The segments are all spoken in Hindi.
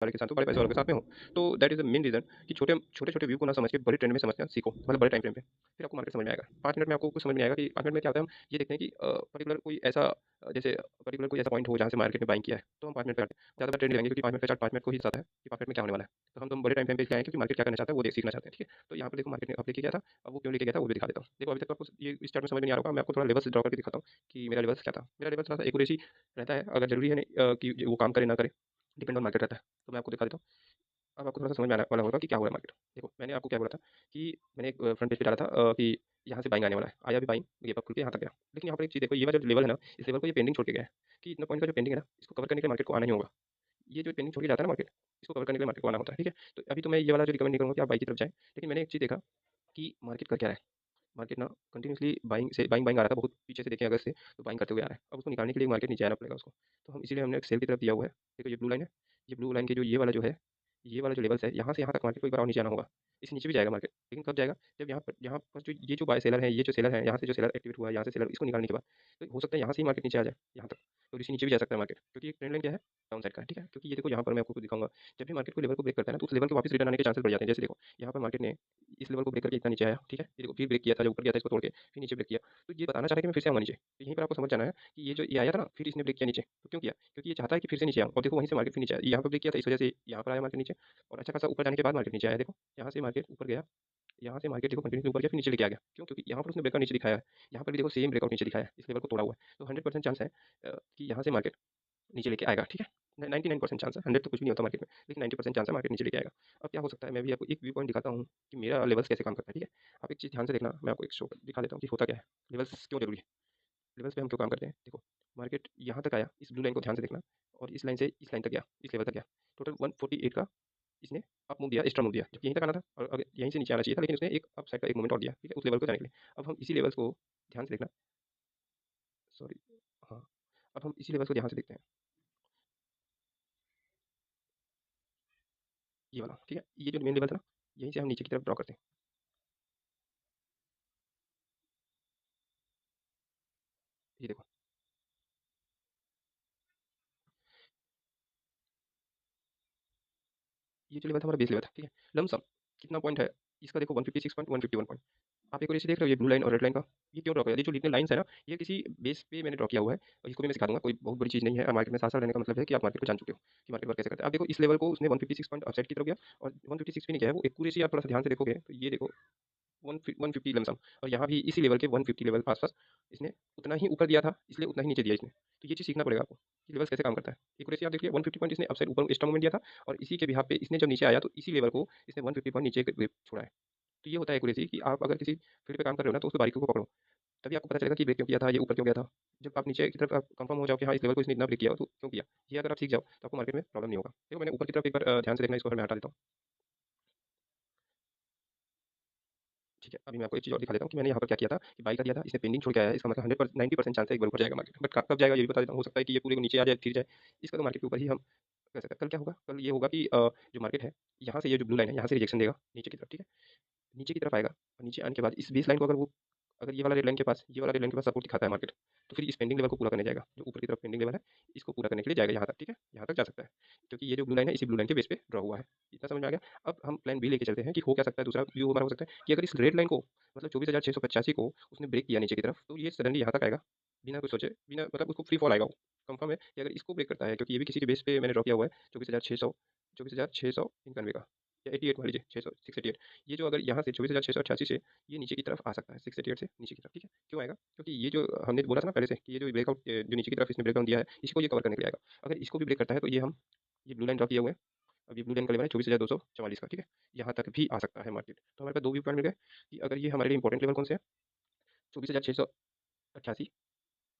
सारे के साथ हूँ, बड़े पैसे वालों के साथ में हूँ। तो that is the main reason कि छोटे-छोटे व्यू को ना समझ के बड़े ट्रेंड में समझना सीखो, मतलब बड़े टाइम फ्रेम पे। फिर आपको मार्केट समझ में आएगा। 5 मिनट में आपको कुछ समझ में आएगा कि 5 मिनट में क्या होता है, हम ये देखते हैं कि पर्टिकुलर कोई ऐसा जैसे पर्टिकुलर कोई ऐसा पॉइंट हो जहाँ से मार्केट ने बाइंग किया है, तो हम 5 मिनट पे आते हैं। ज़्यादातर ट्रेंड लगाएँगे क्योंकि 5 मिनट का चार्ट 5 मिनट को ही दर्शाता है कि 5 मिनट में क्या होने वाला है। तो हम बड़े टाइम फ्रेम पे इसलिए आए हैं क्योंकि मार्केट क्या करना चाहता है वो सीखना चाहते हैं, ठीक है? तो यहाँ पे देखो मार्केट ने अब लेके गया था, अब वो क्यों लेके गया था वो भी दिखा देता हूँ। देखो अभी तक तो आपको ये इस चार्ट में समझ में नहीं आ रहा होगा, मैं आपको थोड़ा लेवल्स ड्रा करके दिखाता हूँ कि मेरा लेवल्स क्या था। मेरा लेवल थोड़ा-सा एक्यूरेसी रहता है, अगर ज़रूरी है नहीं कि वो काम करे ना करे, डिपेंड ऑन मार्केट रहता है। तो मैं आपको दिखा देता हूँ। अब आपको थोड़ा-सा समझ में आने वाला होगा कि क्या हो रहा है मार्केट। देखो, मैंने आपको क्या बोला था कि मैंने एक फ्रंट पेज पे डाला था कि यहाँ से बाइंग आने वाला है। आया भी बाइंग, गैप अप खुल के यहाँ तक गया। लेकिन यहाँ पर एक चीज़ देखो, ये वाला जो लेवल है ना, इस लेवल को ये पेंडिंग छोड़ के गया है कि इतना पॉइंट का जो पेंडिंग है ना, इसको कवर करने के लिए मार्केट को आना ही होगा। ये जो पेंडिंग छोड़ के जाता है ना मार्केट, इसको कवर करने के लिए मार्केट को आना होता है, ठीक है? तो अभी तो मैं ये वाला जो रिकमेंड नहीं करूँगा कि आप बाई की तरफ जाएँ। लेकिन मैंने एक चीज़ देखा कि मार्केट कर क्या रहा है। मार्केट ना कंटिन्यूअसली बाइंग आ रहा था, बहुत पीछे से देखें अगर से, तो बाइंग करते हुए आ रहा है। अब उसको निकालने के लिए मार्केट नीचे आना पड़ेगा उसको। तो हम इसीलिए हमने एक सेल की तरफ दिया हुआ है। देखो ये ब्लू लाइन है, ये ब्लू लाइन की जो ये वाला जो है, ये वाला जो लेवल्स है, यहाँ से यहाँ तक मार्केट को एक बार और नीचे आना होगा। इससे नीचे भी जाएगा मार्केट, लेकिन कब जाएगा? जब यहाँ पर जो ये जो बाय सेलर है, ये जो सेलर है, यहाँ से जो सेलर एक्टिवेट हुआ है, यहाँ से सेलर इसको निकालने के बाद, तो हो सकता है यहाँ से ही मार्केट नीचे आ जाए, यहाँ तक। तो इससे नीचे भी जा सकता है मार्केट, क्योंकि एक ट्रेंड लाइन क्या है? डाउन साइड का है, ठीक है? क्योंकि ये देखो यहाँ पर मैं आपको कुछ दिखाऊँगा, जब भी मार्केट कोई लेवल को ब्रेक करता है ना, तो उस लेवल के वापस रिटर्न आने के चांसेस बढ़ जाते हैं। जैसे देखो, यहाँ पर मार्केट ने इस लेवल को ब्रेक करके इतना नीचे आया, ठीक है? ये देखो फिर ब्रेक किया था, जब ऊपर गया था इसको तोड़ के, फिर नीचे ब्रेक किया। तो ये बताना चाह रहा है कि मैं फिर से आऊँगा नीचे। तो यहीं पर आपको समझ जाना है कि ये जो ये आया था ना, फिर इसने ब्रेक किया नीचे। तो क्यों किया? क्योंकि ये चाहता है कि फिर से नीचे आऊँ, और देखो वहीं से मार्केट फिर नीचे आया। यहाँ पे ब्रेक किया था, इस वजह से यहाँ पर आया मार्केट नीचे, और अच्छा खासा ऊपर जाने के बाद मार्केट नीचे आया। देखो, यहाँ से मार्केट ऊपर गया, यहाँ से मार्केट देखो कंटिन्यूअसली ऊपर गया, फिर नीचे लेके आ गया। क्यों? क्योंकि यहाँ पर उसने ब्रेकआउट नीचे दिखाया है। यहाँ पर भी देखो सेम ब्रेकआउट नीचे दिखाया है, इस लेवल को तोड़ा हुआ है। तो 100% चांस है कि यहाँ से मार्केट नीचे लेके आएगा, ठीक है? 99% चांस है, 100 तो कुछ भी नहीं होता मार्केट में, लेकिन 90% चांस है मार्केट नीचे लेके आएगा। अब क्या हो सकता है, मैं भी आपको एक व्यू पॉइंट दिखाता हूँ कि मेरा लेवल्स कैसे काम करता है, ठीक है? आप एक चीज़ ध्यान से देखना, मैं आपको एक शो दिखा देता हूँ कि होता क्या है, लेवल्स क्यों ज़रूरी है, लेवल्स पे हम क्यों काम करते हैं। देखो, मार्केट यहाँ तक आया, इस ब्लू लाइन को ध्यान से देखना, और इस लाइन से इस लाइन तक गया, इस लेवल तक गया। टोटल 148 का इसने अप मूव दिया, एक्स्ट्रा मूव दिया, जबकि यहीं तक आना था और अगर यहीं से नीचे आना चाहिए था, लेकिन उसने एक अप साइड का एक मूवमेंट और दिया, ठीक है? उस लेवल को जाने के लिए। अब हम इसी लेवल्स को ध्यान से देखना, सॉरी, हाँ, अब हम इसी लेवल्स को ध्यान से देखते हैं, ये वाला, ठीक है? ये जो मेन लेवल था ना, यहीं से हम नीचे की तरफ ड्रॉ करते हैं। ये देखो, ये जो लेवल था हमारा बेस लेवल था, ठीक है? लमसम कितना पॉइंट है? इसका देखो 156 पॉइंट, 151 पॉइंट। आप एक और इसे देख रहे हो, ये ब्लू लाइन और रेड लाइन का, ये क्यों ड्रॉ किया? ये जो लिटल लाइन्स है ना, ये किसी बेस पे मैंने ड्रॉ किया हुआ है, और इसको भी मैं सिखा दूँगा, कोई बहुत बड़ी चीज़ नहीं है। मार्केट में साथ-साथ रहने का मतलब है कि आप मार्केट को जान चुके हो, कि मार्केट वर्क कैसे करता है। अब देखो इस लेवल को उसने 156 पॉइंट अपसाइड की तरफ गया, और 156 भी नहीं गया है, वो एक्यूरेसी आप थोड़ा-सा ध्यान से देखोगे, तो ये देखो 150 लमसम, और यहाँ भी इसी लेवल के 150 लेवल आस-पास इसने उतना ही ऊपर दिया था, इसलिए उतना ही नीचे दिया इसने। तो ये चीज़ सीखना पड़ेगा आपको कि लेवल्स कैसे काम करता है। एक्यूरेसी आप देखिए 150 पॉइंट इसने अपसाइड ऊपर एक्स्ट्रा मूवमेंट दिया था, और इसी के बिहाफ पे इसने जब नीचे आया तो इसी लेवल को इसने 150 पॉइंट नीचे छोड़ा है। तो ये होता है एक्यूरेसी कि आप अगर किसी फील्ड पे काम कर रहे हो ना, तो उसको बारीकी को पकड़ो, तभी आपको पता चलेगा कि ब्रेक क्यों किया था, ये ऊपर क्यों गया था। जब आप नीचे की तरफ आप कंफर्म हो जाओ कि हाँ, इस लेवल को इसने इतना ब्रेक किया तो क्यों किया, ये अगर आप सीख जाओ तो आपको मार्केट में प्रॉब्लम नहीं होगा। देखो मैंने ऊपर की तरफ एक बार ध्यान से देखना, इसको मैं हटा देता हूँ, ठीक है? अभी मैं आपको एक चीज़ और दिखा देता हूँ कि मैंने यहाँ पर क्या किया था कि बाई का दिया था, इसने पेंडिंग छोड़ के आया है, इसका मतलब 90% चांस है एक बार ऊपर जाएगा मार्केट, बट कब जाएगा ये भी बता देता हूँ। हो सकता है कि ये पूरे को नीचे आ जाए, फिर जाए, इसका तो मार्केट के ऊपर ही हम कह सकते हैं। कल क्या होगा, कल ये होगा कि जो मार्केट है, यहाँ से ये जो ब्लू लाइन है, यहाँ से रिजेक्शन देगा नीचे की तरफ, ठीक है? नीचे की तरफ आएगा, और नीचे आने के बाद इस बेस लाइन को अगर ये वाला रेड लाइन के पास, ये वाला रेड लाइन के पास सपोर्ट दिखाता है मार्केट, तो फिर इस पेंडिंग लेवल को पूरा करने जाएगा। जो ऊपर की तरफ पेंडिंग लेवल है, इसको पूरा करने के लिए जाएगा यहाँ तक, ठीक है? यहाँ तक जा सकता है, क्योंकि ये जो ब्लू लाइन है, इसी ब्लू लाइन के बेस पे ड्रॉ हुआ है। इतना समझ में आ गया? अब हम प्लान बी लेके चलते हैं कि हो क्या सकता है, दूसरा व्यू हमारा हो सकता है कि अगर इस रेड लाइन को, मतलब 24,685 को उसने ब्रेक किया नीचे की तरफ, तो ये सडनली यहाँ तक आएगा, बिना कुछ सोचे, बिना मतलब उसको फ्री फॉल आएगा वो। कन्फर्म है कि अगर इसको ब्रेक करता है, क्योंकि ये भी किसी के बेस पे मैंने ड्रॉ किया हुआ है, 24,691 का, या 88 मान लीजिए, 600 688, ये जो अगर यहाँ से 24,688 से ये नीचे की तरफ आ सकता है, 688 से नीचे की तरफ, ठीक है? क्यों आएगा? क्योंकि ये जो हमने बोला था ना पहले से कि ये जो ब्रेकआउट जो नीचे की तरफ इसने ब्रेकडाउन दिया है, इसको ये कवर करने के लिए आएगा। अगर इसको भी ब्रेक करता है, तो ये ब्लू लाइन ड्रॉ किए हुए हैं। अब ये ब्लू लाइन का लेवल है 24,244 का, ठीक है? यहाँ तक भी आ सकता है मार्केट। तो हमारे पास 2 व्यू पॉइंट मिल गए कि अगर ये हमारे लिए इंपॉर्टेंट लेवल कौन से हैं, 24,688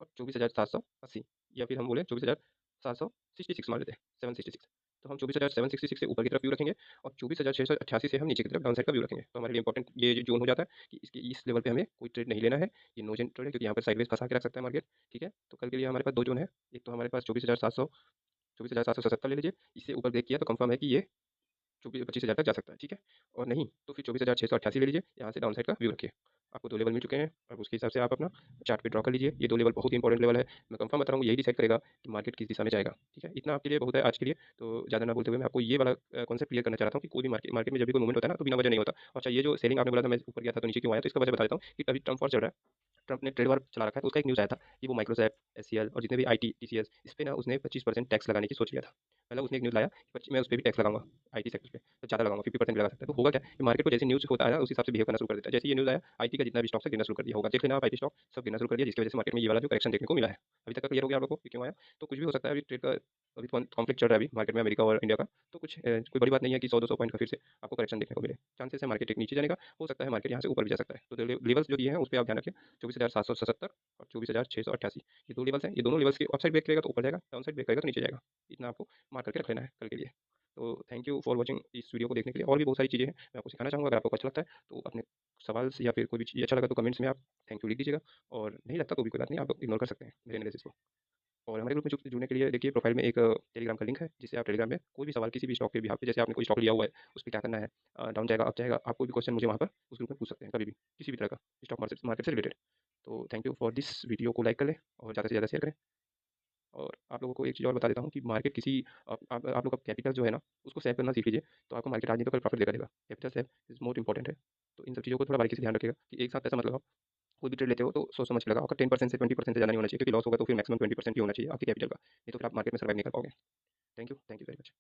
और 24,780, या फिर हम बोले 24,766 मान लेते हैं, 766। तो हम 24,766 से ऊपर की तरफ व्यू रखेंगे, और 24,688 से हम नीचे की तरफ डाउन साइड का व्यू रखेंगे। तो हमारे लिए इंपॉर्टेंट ये जो जोन हो जाता है कि इसके इस लेवल पे हमें कोई ट्रेड नहीं लेना है। ये नो जेन ट्रेड है, क्योंकि यहाँ पर साइडवेज फंसा के रख सकता है मार्केट, ठीक है? तो कल के लिए हमारे पास 2 जोन है। एक तो हमारे पास 24,700 24,777 ले लीजिए, इससे ऊपर ब्रेक किया तो कंफर्म है कि ये 25,000 तक जा सकता है, ठीक है? और नहीं तो फिर 24,688 ले लीजिए, यहाँ से डाउन साइड का व्यू रखिए। आपको 2 लेवल मिल चुके हैं, अब उसके हिसाब से आप अपना चार्ट पे ड्रॉ कर लीजिए। ये 2 लेवल बहुत ही इंपॉर्टेंट लेवल है। मैं कंफर्म बता रहा हूँ, यही डिसाइड करेगा कि मार्केट किस दिशा में जाएगा, ठीक है? इतना आपके लिए बहुत है आज के लिए, तो ज़्यादा ना बोलते हुए मैं आपको ये वाला कॉन्सेप्ट क्लियर करना चाह रहा था कि कोई भी मार्केट मार्केट में जब भी कोई मूवमेंट होता है ना, तो बिना वजह नहीं होता। अच्छा, ये जो सेलिंग आपने बोला था मैं ऊपर गया था तो नीचे क्यों आया, तो इसका वजह बता देता हूँ कि अभी ट्रम्प वॉर चल रहा है। ट्रम्प ने ट्रेड वॉर चला रखा है, तो उसका एक न्यूज़ आया था कि वो माइक्रोसॉफ्ट, एचसीएल और जितने भी आईटी, टीसीएस इस पे ना उसने 25% टैक्स लगाने की सोच लिया था। मतलब उसने एक न्यूज़ लाया कि मैं उस पे भी टैक्स लगाऊँगा, आईटी सेक्टर पे, तो ज़्यादा लगाऊँगा, 50% लगा सकता है। तो होगा क्या कि मार्केट को जैसे न्यूज़ होता है ना, उस हिसाब से बिहेव करना शुरू कर देता है। जैसे ये न्यूज़ आया, आईटी का जितना भी स्टॉक्स है गिरना शुरू कर दिया होगा। देख लेना आप आईटी स्टॉक सब गिरना शुरू कर दिया, जिसकी वजह से मार्केट में ये वाला जो करेक्शन देखने को मिला है। अभी तक का क्लियर हो गया आप लोगों को कि क्यों आया? तो कुछ भी हो सकता है, अभी ट्रेड का अभी कॉन्फ्लिक्ट चल रहा है अभी मार्केट में अमेरिका और इंडिया का, तो कुछ कोई बड़ी बात नहीं है कि 100-200 पॉइंट का फिर से आपको करेक्शन देखने को मिले। चांसेस है मार्केट एक नीचे जाने का, हो सकता है मार्केट यहाँ से ऊपर भी जा सकता है। तो लेवल्स जो दिए हैं उस पे आप ध्यान रखिए, 24,777 और 24,688 ये 2 लेवल्स हैं। ये दोनों लेवल्स के अपसाइड ब्रेक करेगा तो ऊपर जाएगा, डाउनसाइड ब्रेक करेगा तो नीचे जाएगा। इतना आपको मार्क करके रख लेना है कल के लिए। तो थैंक यू फॉर वॉचिंग इस वीडियो को देखने के लिए। और भी बहुत सारी चीज़ें हैं, मैं आपको सिखाना चाहूँगा। अगर आपको अच्छा लगता है तो अपने सवाल से या फिर कोई भी चीज़ अच्छा लगा तो कमेंट्स में आप थैंक यू लिख दीजिएगा, और नहीं लगता तो भी कोई बात नहीं, आप इग्नोर कर सकते हैं मेरे एनालिसिस को। और हमारे ग्रुप में जुड़ने के लिए देखिए प्रोफाइल में एक टेलीग्राम का लिंक है, जिससे आप टेलीग्राम में कोई भी सवाल किसी भी स्टॉक के बिहाफ पे, जैसे आपने कोई स्टॉक लिया हुआ है उस पे क्या करना है, डाउन जाएगा अप जाएगा, आप कोई भी क्वेश्चन मुझे वहाँ पर उस ग्रुप में पूछ सकते हैं कभी भी, किसी भी तरह का स्टॉक मार्केट मार्केट से रिलेटेड। तो thank you for this video को लाइक कर लें और ज़्यादा से ज़्यादा शेयर करें। और आप लोगों को एक चीज़ और बता देता हूँ कि मार्केट किसी आप लोग का कैपिटल जो है ना, उसको सेव करना सीख लीजिए, तो आपको मार्केट आज नहीं तो कल प्रॉफिट देगा देगा। Capital save is most important है। तो इन सब चीज़ों को थोड़ा बारीकी से ध्यान रखिएगा कि एक साथ पैसा मत लगाओ। कोई भी ट्रेड लेते हो तो सोच समझ के लगाओ। अगर 10% से 20% से ज़्यादा नहीं होना चाहिए, क्योंकि लॉस होगा तो फिर मैक्सिमम 20% ही होना चाहिए आपके कैपिटल का, नहीं तो फिर आप मार्केट में सर्वाइव नहीं कर पाओगे। Thank you very much.